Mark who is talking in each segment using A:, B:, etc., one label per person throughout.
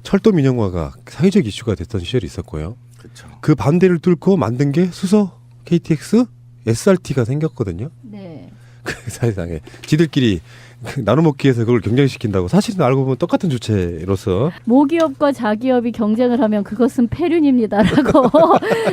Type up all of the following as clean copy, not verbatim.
A: 철도 민영화가 사회적 이슈가 됐던 시절이 있었고요.
B: 그렇죠.
A: 그 반대를 뚫고 만든 게 수서 KTX SRT가 생겼거든요.
C: 네.
A: 그 사실상에 지들끼리 나눠먹기에서 그걸 경쟁시킨다고 사실은 알고 보면 똑같은 주체로서
C: 모기업과 자기업이 경쟁을 하면 그것은 폐륜입니다라고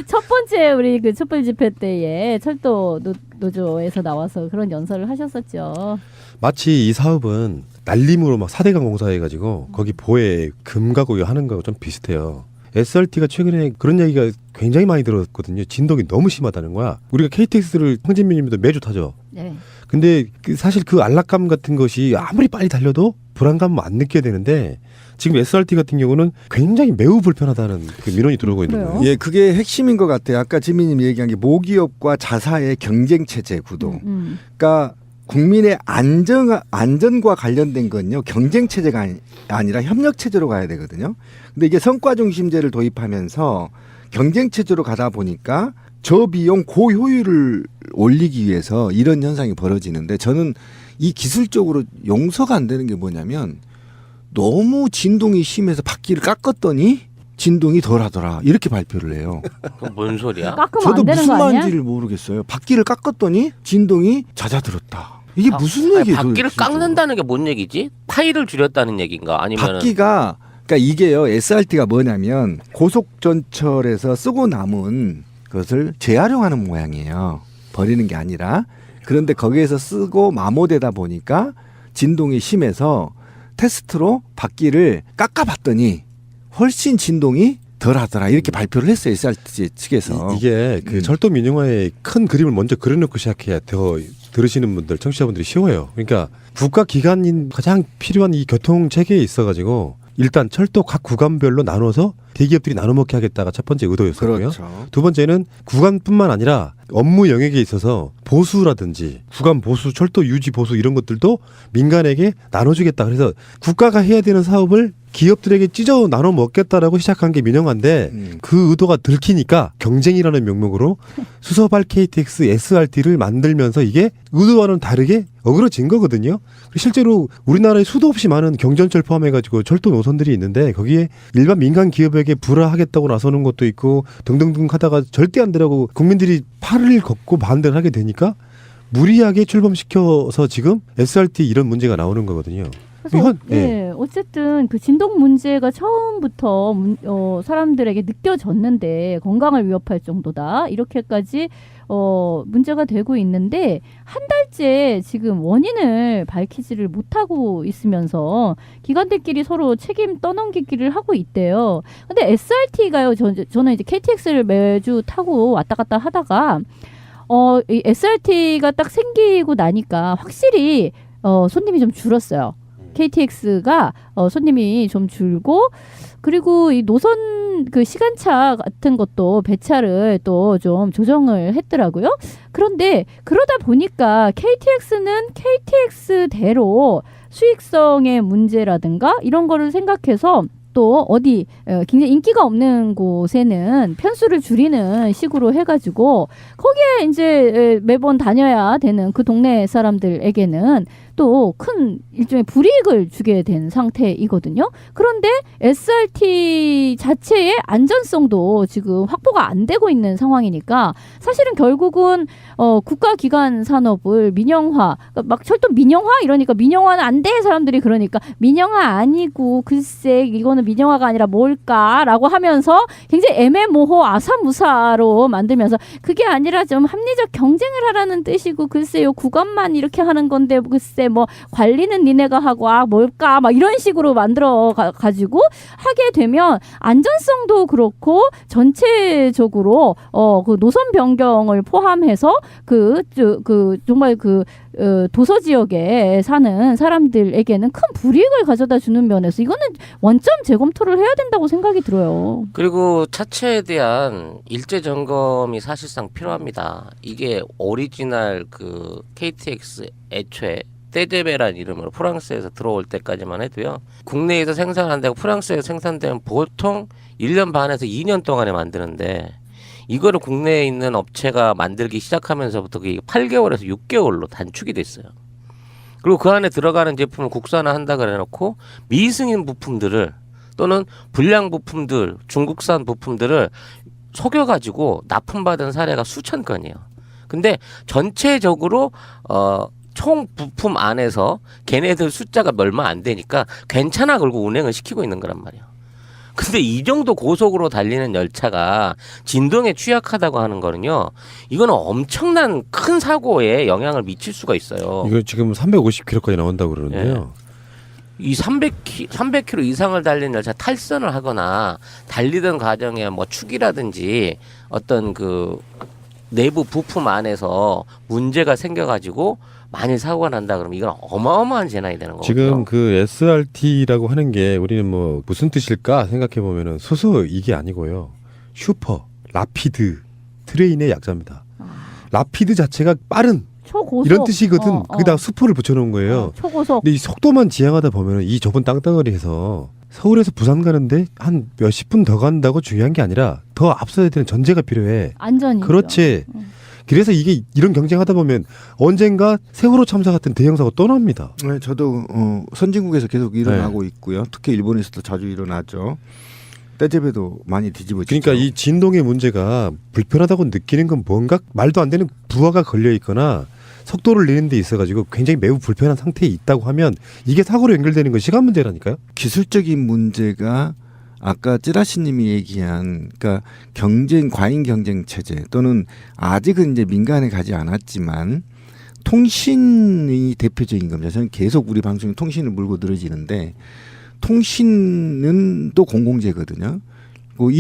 C: 첫 번째 우리 그 촛불 집회 때에 철도 노조에서 나와서 그런 연설을 하셨었죠.
A: 마치 이 사업은 날림으로 막 4대강 공사해가지고 거기 보에 금 가고 하는 거하고 좀 비슷해요. SRT가 최근에 그런 얘기가 굉장히 많이 들었거든요. 진동이 너무 심하다는 거야. 우리가 KTX를 황진민님도 매주 타죠.
C: 네.
A: 근데 사실 그 안락감 같은 것이 아무리 빨리 달려도 불안감은 안 느껴야 되는데 지금 SRT 같은 경우는 굉장히 매우 불편하다는 그 민원이 들어오고 있는
C: 그래요?
A: 거예요.
B: 예, 그게 핵심인 것 같아요. 아까 지민님이 얘기한 게 모기업과 자사의 경쟁 체제 구도. 그러니까 국민의 안전과 관련된 건요 경쟁 체제가 아니라 협력 체제로 가야 되거든요. 근데 이게 성과 중심제를 도입하면서 경쟁 체제로 가다 보니까 저비용 고효율을 올리기 위해서 이런 현상이 벌어지는데 저는 이 기술적으로 용서가 안 되는 게 뭐냐면 너무 진동이 심해서 바퀴를 깎았더니 진동이 덜하더라 이렇게 발표를 해요.
D: 그건 뭔 소리야?
C: 깎으면
B: 저도
C: 안 되는
B: 무슨
C: 거 아니야?
B: 말인지를 모르겠어요. 바퀴를 깎았더니 진동이 잦아들었다. 이게 무슨 얘기예요?
D: 바퀴를
B: 진짜?
D: 깎는다는 게 뭔 얘기지? 타이를 줄였다는 얘기인가? 아니면
B: 바퀴가 그러니까 이게요 SRT가 뭐냐면 고속전철에서 쓰고 남은 것을 재활용하는 모양이에요. 버리는 게 아니라. 그런데 거기에서 쓰고 마모되다 보니까 진동이 심해서 테스트로 바퀴를 깎아봤더니 훨씬 진동이 덜하더라 이렇게 발표를 했어요 SRT 측에서.
A: 이게 그 철도 민영화의 큰 그림을 먼저 그려놓고 시작해야 더 들으시는 분들 청취자분들이 쉬워요. 그러니까 국가 기관인 가장 필요한 이 교통 체계에 있어가지고 일단 철도 각 구간별로 나눠서 대기업들이 나눠먹게 하겠다가 첫 번째 의도였었고요.
B: 그렇죠.
A: 두 번째는 구간뿐만 아니라 업무 영역에 있어서 보수라든지 구간 보수, 철도 유지 보수 이런 것들도 민간에게 나눠주겠다. 그래서 국가가 해야 되는 사업을 기업들에게 찢어 나눠 먹겠다라고 시작한 게 민영화인데 그 의도가 들키니까 경쟁이라는 명목으로 수서발 KTX, SRT를 만들면서 이게 의도와는 다르게 어그러진 거거든요. 실제로 우리나라에 수도 없이 많은 경전철 포함해가지고 철도 노선들이 있는데 거기에 일반 민간 기업에게 불화하겠다고 나서는 것도 있고 등등등 하다가 절대 안 되라고 국민들이 팔을 걷고 반대를 하게 되니까 무리하게 출범시켜서 지금 SRT 이런 문제가 나오는 거거든요.
C: 그래서 어쨌든 그 진동 문제가 처음부터 사람들에게 느껴졌는데 건강을 위협할 정도다 이렇게까지 문제가 되고 있는데 한 달째 지금 원인을 밝히지를 못하고 있으면서 기관들끼리 서로 책임 떠넘기기를 하고 있대요. 근데 SRT가요. 저는 이제 KTX를 매주 타고 왔다 갔다 하다가 이 SRT가 딱 생기고 나니까 확실히 손님이 좀 줄었어요. KTX가 손님이 좀 줄고 그리고 이 노선 그 시간차 같은 것도 배차를 또 좀 조정을 했더라고요. 그런데 그러다 보니까 KTX는 KTX대로 수익성의 문제라든가 이런 거를 생각해서 또 어디 굉장히 인기가 없는 곳에는 편수를 줄이는 식으로 해가지고 거기에 이제 매번 다녀야 되는 그 동네 사람들에게는 또 큰 일종의 불이익을 주게 된 상태이거든요. 그런데 SRT 자체의 안전성도 지금 확보가 안 되고 있는 상황이니까 사실은 결국은 국가기관 산업을 민영화, 막 철도 민영화 이러니까 민영화는 안 돼 사람들이 그러니까 민영화 아니고 글쎄 이거는 민영화가 아니라 뭘까라고 하면서 굉장히 애매모호 아사무사로 만들면서 그게 아니라 좀 합리적 경쟁을 하라는 뜻이고 글쎄요 구간만 이렇게 하는 건데 글쎄 뭐 관리는 니네가 하고 뭘까 막 이런 식으로 만들어 가지고 하게 되면 안전성도 그렇고 전체적으로 그 노선 변경을 포함해서 정말 도서 지역에 사는 사람들에게는 큰 불이익을 가져다 주는 면에서 이거는 원점 재검토를 해야 된다고 생각이 들어요.
D: 그리고 차체에 대한 일제 점검이 사실상 필요합니다. 이게 오리지널 그 KTX 애초에 떼제베란 이름으로 프랑스에서 들어올 때까지만 해도요. 국내에서 생산 안 되고 프랑스에서 생산되면 보통 1년 반에서 2년 동안에 만드는데 이거를 국내에 있는 업체가 만들기 시작하면서부터 그게 8개월에서 6개월로 단축이 됐어요. 그리고 그 안에 들어가는 제품을 국산화한다 그래놓고 미승인 부품들을 또는 불량 부품들, 중국산 부품들을 속여가지고 납품받은 사례가 수천 건이에요. 근데 전체적으로 총 부품 안에서 걔네들 숫자가 얼마 안 되니까 괜찮아 그러고 운행을 시키고 있는 거란 말이에요. 근데 이 정도 고속으로 달리는 열차가 진동에 취약하다고 하는 거는요, 이거는 엄청난 큰 사고에 영향을 미칠 수가 있어요.
A: 이거 지금 350km까지 나온다고 그러는데요.
D: 이 300km 이상을 달리는 열차 탈선을 하거나 달리던 과정에 뭐 축이라든지 어떤 그 내부 부품 안에서 문제가 생겨가지고 만일 사고가 난다 그러면 이건 어마어마한 재난이 되는 거거든요.
A: 지금 그 SRT라고 하는 게 우리는 뭐 무슨 뜻일까 생각해 보면은 소소 이게 아니고요. 슈퍼, 라피드, 트레인의 약자입니다. 라피드 자체가 빠른
C: 초고속
A: 이런 뜻이거든. 거기다 수포를 붙여놓은 거예요.
C: 초고속.
A: 근데 이 속도만 지향하다 보면은 이 좁은 땅덩어리에서 서울에서 부산 가는데 한 몇십 분 더 간다고 중요한 게 아니라 더 앞서야 되는 전제가 필요해.
C: 안전이죠.
A: 그렇지. 그래서 이게 이런 경쟁하다 보면 언젠가 세월호 참사 같은 대형 사고 또 납니다.
B: 네, 저도 선진국에서 계속 일어나고 있고요. 특히 일본에서도 자주 일어나죠. 떼제베도 많이 뒤집어지죠.
A: 그러니까 이 진동의 문제가 불편하다고 느끼는 건 뭔가 말도 안 되는 부하가 걸려 있거나 속도를 내는 데 있어가지고 굉장히 매우 불편한 상태에 있다고 하면 이게 사고로 연결되는 건 시간 문제라니까요.
B: 기술적인 문제가 아까 찌라시님이 얘기한 그러니까 과잉 경쟁 체제 또는 아직은 이제 민간에 가지 않았지만 통신이 대표적인 겁니다. 저는 계속 우리 방송에 통신을 물고 늘어지는데 통신은 또 공공재거든요. 그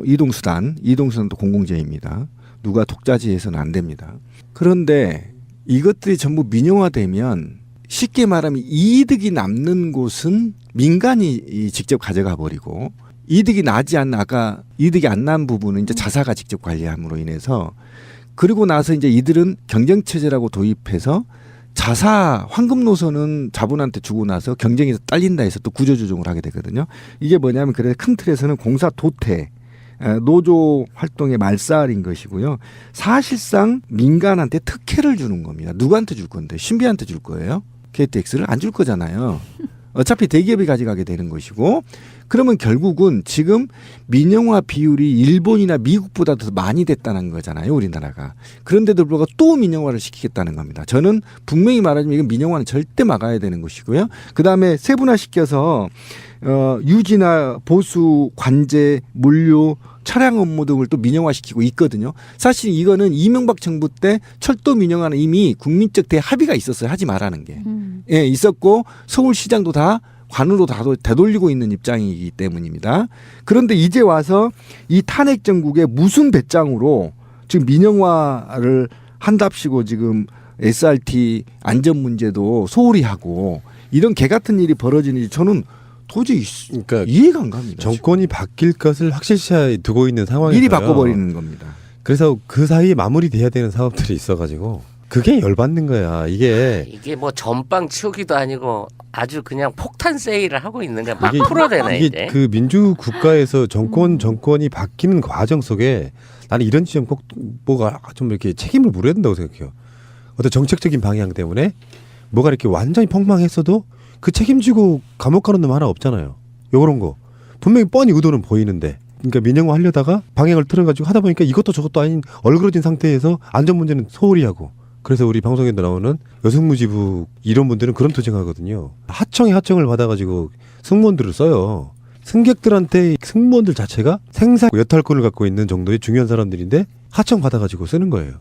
B: 이동수단도 공공재입니다. 누가 독자지해서는 안 됩니다. 그런데 이것들이 전부 민영화되면 쉽게 말하면 이득이 남는 곳은 민간이 직접 가져가 버리고 이득이 나지 않는 아까 이득이 안 난 부분은 이제 자사가 직접 관리함으로 인해서 그리고 나서 이제 이들은 경쟁 체제라고 도입해서 자사 황금 노선은 자본한테 주고 나서 경쟁에서 딸린다 해서 또 구조 조정을 하게 되거든요. 이게 뭐냐면 그래 큰 틀에서는 공사 도태 노조 활동의 말살인 것이고요. 사실상 민간한테 특혜를 주는 겁니다. 누구한테 줄 건데? 신비한테 줄 거예요? KTX를 안 줄 거잖아요. 어차피 대기업이 가져가게 되는 것이고 그러면 결국은 지금 민영화 비율이 일본이나 미국보다 더 많이 됐다는 거잖아요. 우리나라가. 그런데도 불구하고 또 민영화를 시키겠다는 겁니다. 저는 분명히 말하자면 이건 민영화는 절대 막아야 되는 것이고요. 그다음에 세분화시켜서 유지나 보수, 관제, 물류, 차량 업무 등을 또 민영화시키고 있거든요. 사실 이거는 이명박 정부 때 철도 민영화는 이미 국민적 대합의가 있었어요. 하지 말라는 게. 예, 있었고 서울시장도 다 관으로 다 되돌리고 있는 입장이기 때문입니다. 그런데 이제 와서 이 탄핵 정국의 무슨 배짱으로 지금 민영화를 한답시고 지금 SRT 안전 문제도 소홀히 하고 이런 개 같은 일이 벌어지는지 저는 도저히
A: 그러니까
B: 이해가 안 갑니다.
A: 정권이 바뀔 것을 확실시에 두고 있는 상황에서
B: 미리 바꿔버리는 겁니다.
A: 그래서 그 사이에 마무리돼야 되는 사업들이 있어가지고 그게 열받는 거야. 이게
D: 뭐 전빵 치우기도 아니고 아주 그냥 폭탄 세일을 하고 있는 게 막 풀어대네
A: 이게
D: 이제.
A: 그 민주 국가에서 정권이 바뀌는 과정 속에 나는 이런 지점 꼭 뭐가 좀 이렇게 책임을 물어야 된다고 생각해요. 어떤 정책적인 방향 때문에 뭐가 이렇게 완전히 폭망했어도 그 책임지고 감옥 가는 놈 하나 없잖아요. 요런 거 분명히 뻔히 의도는 보이는데 그러니까 민영화 하려다가 방향을 틀어가지고 하다 보니까 이것도 저것도 아닌 얼그러진 상태에서 안전 문제는 소홀히 하고 그래서 우리 방송에도 나오는 여성무지부 이런 분들은 그런 투쟁하거든요. 하청을 받아가지고 승무원들을 써요. 승객들한테 승무원들 자체가 생사 여탈권을 갖고 있는 정도의 중요한 사람들인데 하청 받아가지고 쓰는 거예요.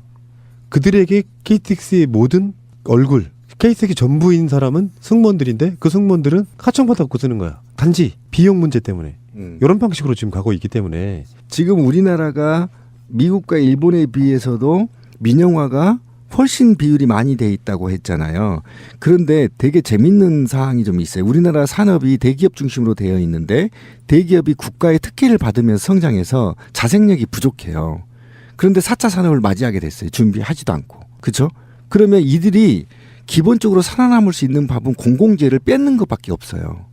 A: 그들에게 KTX의 모든 얼굴 KTX 전부인 사람은 승무원들인데 그 승무원들은 하청 받아갖고 쓰는 거야. 단지 비용 문제 때문에 이런 방식으로 지금 가고 있기 때문에
B: 지금 우리나라가 미국과 일본에 비해서도 민영화가 훨씬 비율이 많이 돼 있다고 했잖아요. 그런데 되게 재밌는 사항이 좀 있어요. 우리나라 산업이 대기업 중심으로 되어 있는데 대기업이 국가의 특혜를 받으면서 성장해서 자생력이 부족해요. 그런데 4차 산업을 맞이하게 됐어요. 준비하지도 않고. 그렇죠? 그러면 이들이 기본적으로 살아남을 수 있는 밥은 공공재를 뺏는 것밖에 없어요.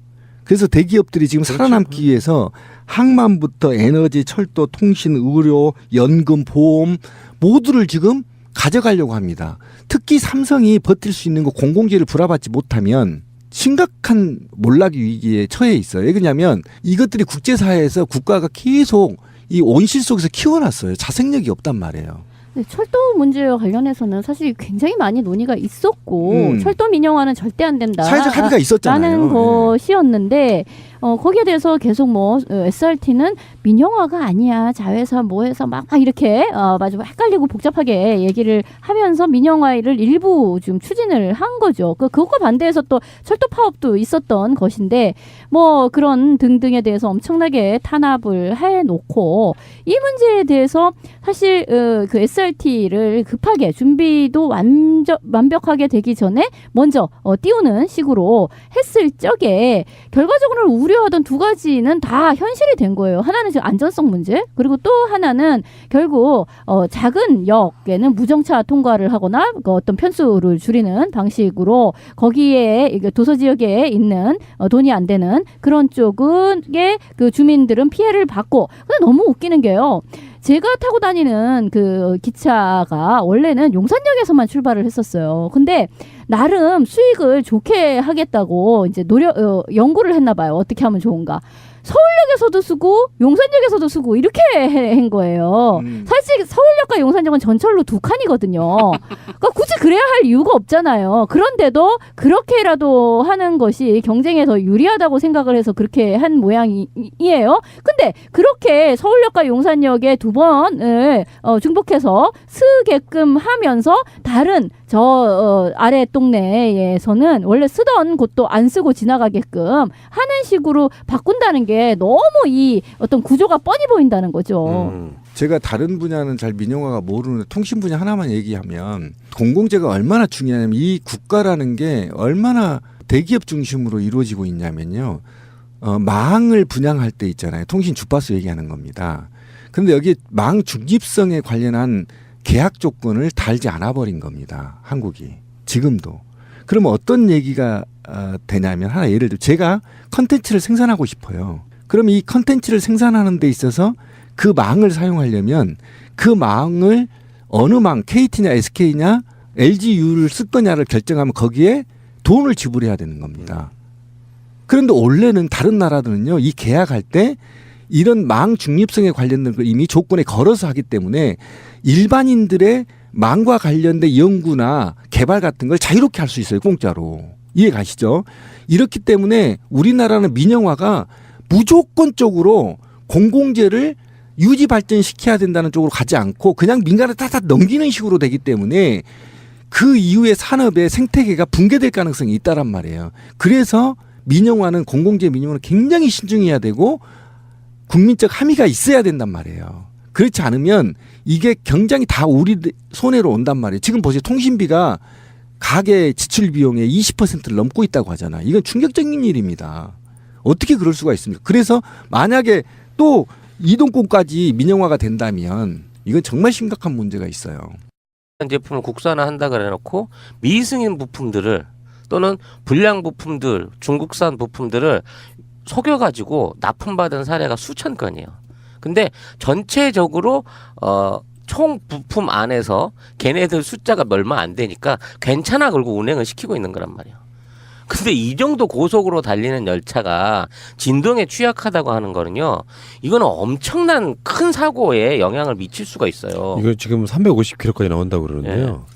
B: 그래서 대기업들이 지금 살아남기 위해서 항만부터 에너지, 철도, 통신, 의료, 연금, 보험 모두를 지금 가져가려고 합니다. 특히 삼성이 버틸 수 있는 거 공공재를 불화받지 못하면 심각한 몰락 위기에 처해 있어요. 왜 그러냐면 이것들이 국제사회에서 국가가 계속 이 온실 속에서 키워놨어요. 자생력이 없단 말이에요.
C: 네, 철도 문제와 관련해서는 사실 굉장히 많이 논의가 있었고 철도 민영화는 절대 안 된다.
B: 사회적 합의가 있었잖아요.
C: 라는 것이었는데 거기에 대해서 계속 뭐 SRT는 민영화가 아니야. 자회사 뭐해서 막 이렇게 맞아 헷갈리고 복잡하게 얘기를 하면서 민영화를 일부 좀 추진을 한 거죠. 그것과 반대해서 또 철도 파업도 있었던 것인데 뭐 그런 등등에 대해서 엄청나게 탄압을 해놓고 이 문제에 대해서 사실 그 SRT를 급하게 준비도 완벽하게 되기 전에 먼저 띄우는 식으로 했을 적에 결과적으로 우려하던 두 가지는 다 현실이 된 거예요. 하나는 지금 안전성 문제, 그리고 또 하나는 결국 작은 역에는 무정차 통과를 하거나 어떤 편수를 줄이는 방식으로 거기에 도서 지역에 있는 돈이 안 되는 그런 쪽에 그 주민들은 피해를 받고. 근데 너무 웃기는 게요. 제가 타고 다니는 그 기차가 원래는 용산역에서만 출발을 했었어요. 근데 나름 수익을 좋게 하겠다고 이제 연구를 했나 봐요. 어떻게 하면 좋은가. 서울역에서도 쓰고 용산역에서도 쓰고 이렇게 한 거예요. 사실 서울역과 용산역은 전철로 두 칸이거든요. 그러니까 굳이 그래야 할 이유가 없잖아요. 그런데도 그렇게라도 하는 것이 경쟁에 더 유리하다고 생각을 해서 그렇게 한 모양이에요. 근데 그렇게 서울역과 용산역에 두 번을 중복해서 쓰게끔 하면서 다른 저 아래 동네에서는 원래 쓰던 곳도 안 쓰고 지나가게끔 하는 식으로 바꾼다는 게 너무 이 어떤 구조가 뻔히 보인다는 거죠.
B: 제가 다른 분야는 잘 민영화가 모르는 통신 분야 하나만 얘기하면 공공재가 얼마나 중요하냐면 이 국가라는 게 얼마나 대기업 중심으로 이루어지고 있냐면요. 망을 분양할 때 있잖아요. 통신 주파수 얘기하는 겁니다. 그런데 여기 망 중립성에 관련한 계약 조건을 달지 않아 버린 겁니다. 한국이. 지금도. 그러면 어떤 얘기가 되냐면 하나 예를 들어 제가 컨텐츠를 생산하고 싶어요. 그럼 이 컨텐츠를 생산하는 데 있어서 그 망을 사용하려면 그 망을 어느 망 KT냐 SK냐 LGU를 쓸 거냐를 결정하면 거기에 돈을 지불해야 되는 겁니다. 그런데 원래는 다른 나라들은요. 이 계약할 때 이런 망 중립성에 관련된 걸 이미 조건에 걸어서 하기 때문에 일반인들의 망과 관련된 연구나 개발 같은 걸 자유롭게 할 수 있어요. 공짜로. 이해 가시죠? 이렇기 때문에 우리나라는 민영화가 무조건적으로 공공재를 유지 발전시켜야 된다는 쪽으로 가지 않고 그냥 민간에 다 넘기는 식으로 되기 때문에 그 이후에 산업의 생태계가 붕괴될 가능성이 있다란 말이에요. 그래서 민영화는 공공재 민영화는 굉장히 신중해야 되고 국민적 함의가 있어야 된단 말이에요. 그렇지 않으면 이게 경장이 다 우리 손해로 온단 말이에요. 지금 보세요. 통신비가 가계 지출 비용의 20%를 넘고 있다고 하잖아요. 이건 충격적인 일입니다. 어떻게 그럴 수가 있습니까? 그래서 만약에 또 이동권까지 민영화가 된다면 이건 정말 심각한 문제가 있어요.
D: 제품을 국산화한다 그래놓고 미승인 부품들을 또는 불량 부품들, 중국산 부품들을 속여가지고 납품받은 사례가 수천 건이에요. 근데 전체적으로 총 부품 안에서 걔네들 숫자가 얼마 안 되니까 괜찮아 그러고 운행을 시키고 있는 거란 말이에요. 근데 이 정도 고속으로 달리는 열차가 진동에 취약하다고 하는 거는요. 이거는 엄청난 큰 사고에 영향을 미칠 수가 있어요.
A: 이거 지금 350km까지 나온다고 그러는데요.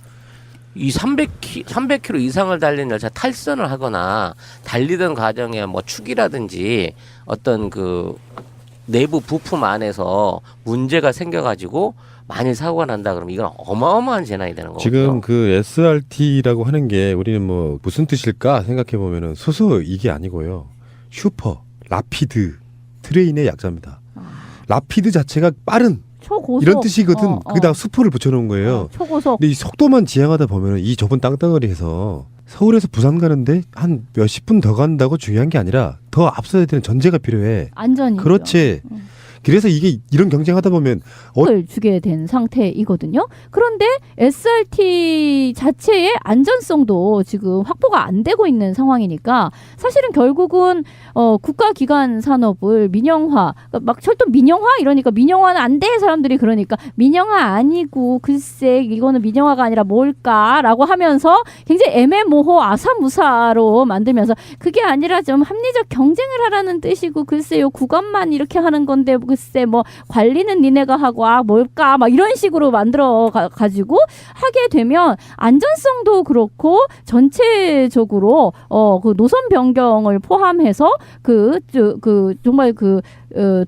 D: 이 300km 이상을 달리는 열차 탈선을 하거나 달리던 과정에 뭐 축이라든지 어떤 그 내부 부품 안에서 문제가 생겨가지고 만일 사고가 난다 그러면 이건 어마어마한 재난이 되는 거죠.
A: 지금 그 SRT라고 하는 게 우리는 뭐 무슨 뜻일까 생각해 보면은 소소 이게 아니고요. 슈퍼, 라피드, 트레인의 약자입니다. 라피드 자체가 빠른
C: 초고속
A: 이런 뜻이거든. 거기다 수포를 붙여놓은 거예요.
C: 초고속.
A: 근데 이 속도만 지향하다 보면은 이 좁은 땅덩어리에서 서울에서 부산 가는데 한 몇십 분 더 간다고 중요한 게 아니라 더 앞서야 되는 전제가 필요해.
C: 안전이.
A: 그렇지. 그래서 이게 이런 경쟁하다 보면
C: 을 주게 된 상태이거든요. 그런데 SRT 자체의 안전성도 지금 확보가 안 되고 있는 상황이니까 사실은 결국은 국가기관 산업을 민영화, 그러니까 막 철도 민영화 이러니까 민영화는 안 돼 사람들이 그러니까 민영화 아니고 글쎄 이거는 민영화가 아니라 뭘까라고 하면서 굉장히 애매모호 아사무사로 만들면서 그게 아니라 좀 합리적 경쟁을 하라는 뜻이고 글쎄요 구간만 이렇게 하는 건데 글쎄 뭐 관리는 니네가 하고 뭘까 막 이런 식으로 만들어 가지고 하게 되면 안전성도 그렇고 전체적으로 그 노선 변경을 포함해서 정말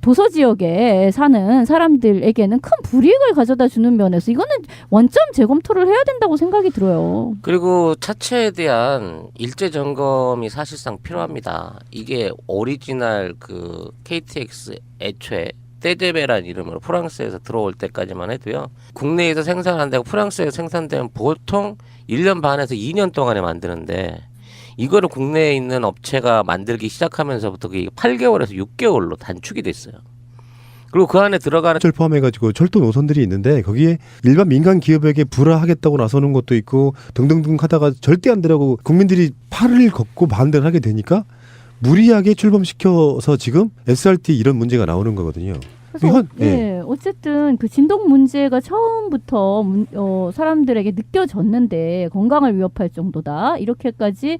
C: 도서 지역에 사는 사람들에게는 큰 불이익을 가져다 주는 면에서 이거는 원점 재검토를 해야 된다고 생각이 들어요.
D: 그리고 차체에 대한 일제 점검이 사실상 필요합니다. 이게 오리지널 그 KTX 애초에 떼제베란 이름으로 프랑스에서 들어올 때까지만 해도요. 국내에서 생산한다고 프랑스에서 생산되면 보통 1년 반에서 2년 동안에 만드는데 이거를 국내에 있는 업체가 만들기 시작하면서부터 그게 8개월에서 6개월로 단축이 됐어요. 그리고 그 안에 들어가는
A: 철 포함해가지고 철도 노선들이 있는데 거기에 일반 민간 기업에게 불화하겠다고 나서는 것도 있고 등등등 하다가 절대 안 되라고 국민들이 팔을 걷고 반대를 하게 되니까 무리하게 출범시켜서 지금 SRT 이런 문제가 나오는 거거든요.
C: 그래서 어쨌든 그 진동 문제가 처음부터 사람들에게 느껴졌는데 건강을 위협할 정도다 이렇게까지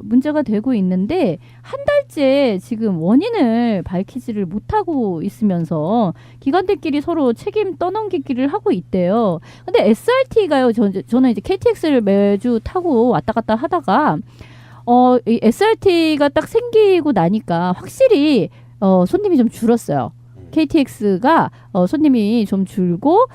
C: 문제가 되고 있는데 한 달째 지금 원인을 밝히지를 못하고 있으면서 기관들끼리 서로 책임 떠넘기기를 하고 있대요. 근데 SRT가요. 저는 이제 KTX를 매주 타고 왔다 갔다 하다가 이 SRT가 딱 생기고 나니까 확실히 손님이 좀 줄었어요. KTX가 손님이 좀 줄고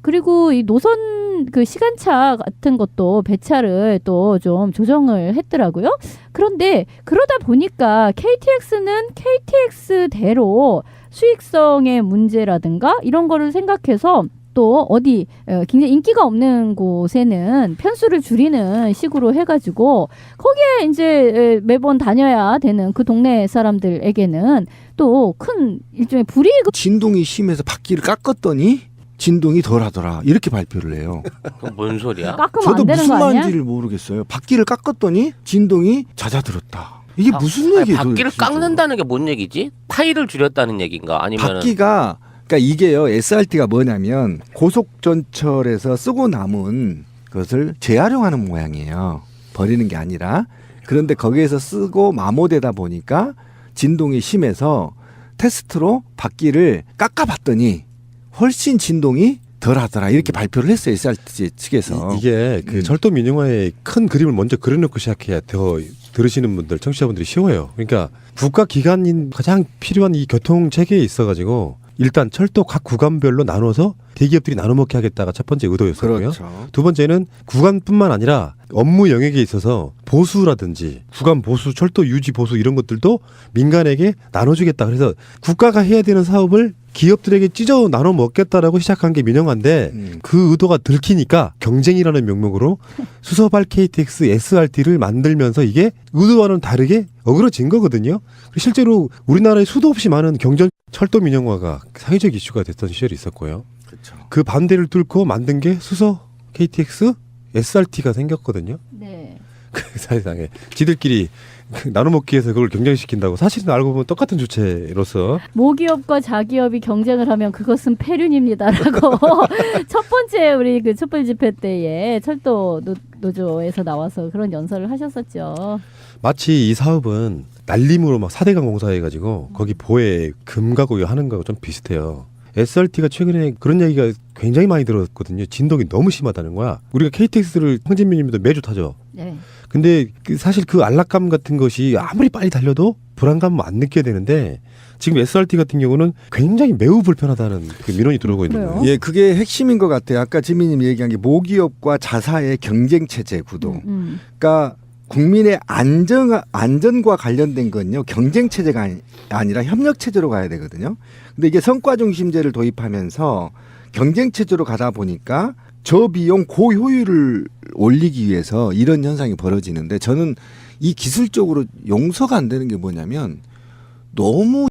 C: 그리고 이 노선 그 시간차 같은 것도 배차를 또 좀 조정을 했더라고요. 그런데 그러다 보니까 KTX는 KTX대로 수익성의 문제라든가 이런 거를 생각해서 또 어디 굉장히 인기가 없는 곳에는 편수를 줄이는 식으로 해가지고 거기에 이제 매번 다녀야 되는 그 동네 사람들에게는 또 큰 일종의 불이익.
B: 진동이 심해서 바퀴를 깎았더니 진동이 덜하더라 이렇게 발표를 해요.
D: 그건 뭔 소리야?
C: 깎으면
B: 저도
C: 안 되는
B: 무슨
C: 거 아니야?
B: 말인지를 모르겠어요. 바퀴를 깎았더니 진동이 잦아들었다. 이게 무슨 얘기예요?
D: 바퀴를
B: 진짜?
D: 깎는다는 게 뭔 얘기지? 파일을 줄였다는 얘기인가? 아니면
B: 바퀴가 그러니까 이게요. SRT가 뭐냐면 고속전철에서 쓰고 남은 것을 재활용하는 모양이에요. 버리는 게 아니라. 그런데 거기에서 쓰고 마모되다 보니까 진동이 심해서 테스트로 바퀴를 깎아봤더니 훨씬 진동이 덜하더라 이렇게 발표를 했어요. SRT 측에서.
A: 이게 그 철도 민영화의 큰 그림을 먼저 그려놓고 시작해야 더 들으시는 분들, 청취자분들이 쉬워요. 그러니까 국가 기관인 가장 필요한 이 교통 체계에 있어가지고 일단 철도 각 구간별로 나눠서 대기업들이 나눠 먹게 하겠다가 첫 번째 의도였었고요.
B: 그렇죠.
A: 두 번째는 구간뿐만 아니라 업무 영역에 있어서 보수라든지 구간 보수, 철도 유지 보수 이런 것들도 민간에게 나눠주겠다. 그래서 국가가 해야 되는 사업을 기업들에게 찢어 나눠 먹겠다라고 시작한 게 민영화인데 그 의도가 들키니까 경쟁이라는 명목으로 수서발 KTX, SRT를 만들면서 이게 의도와는 다르게 어그러진 거거든요. 실제로 우리나라에 수도 없이 많은 경전 철도 민영화가 사회적 이슈가 됐던 시절이 있었고요.
B: 그렇죠.
A: 그 반대를 뚫고 만든 게 수서 KTX, SRT가 생겼거든요.
C: 네.
A: 그 사회상에 지들끼리 나눠 먹기 위해서 그걸 경쟁시킨다고 사실은 알고 보면 똑같은 주체로서
C: 모기업과 자기업이 경쟁을 하면 그것은 폐륜입니다라고 첫 번째 우리 그 촛불 집회 때에 철도 노조에서 나와서 그런 연설을 하셨었죠.
A: 마치 이 사업은 날림으로 막 4대강 공사해가지고 거기 보에 금 가고 하는 거하고 좀 비슷해요. SRT가 최근에 그런 얘기가 굉장히 많이 들었거든요. 진동이 너무 심하다는 거야. 우리가 KTX를 황진민님도 매주 타죠.
C: 네.
A: 근데 사실 그 안락감 같은 것이 아무리 빨리 달려도 불안감은 안 느껴야 되는데 지금 SRT 같은 경우는 굉장히 매우 불편하다는 그 민원이 들어오고 있는
C: 그래요?
A: 거예요.
B: 예, 그게 핵심인 것 같아요. 아까 지민님이 얘기한 게 모기업과 자사의 경쟁 체제 구도. 그러니까 국민의 안전과 관련된 건요 경쟁 체제가 아니라 협력 체제로 가야 되거든요. 근데 이게 성과 중심제를 도입하면서 경쟁 체제로 가다 보니까 저비용 고효율을 올리기 위해서 이런 현상이 벌어지는데 저는 이 기술적으로 용서가 안 되는 게 뭐냐면 너무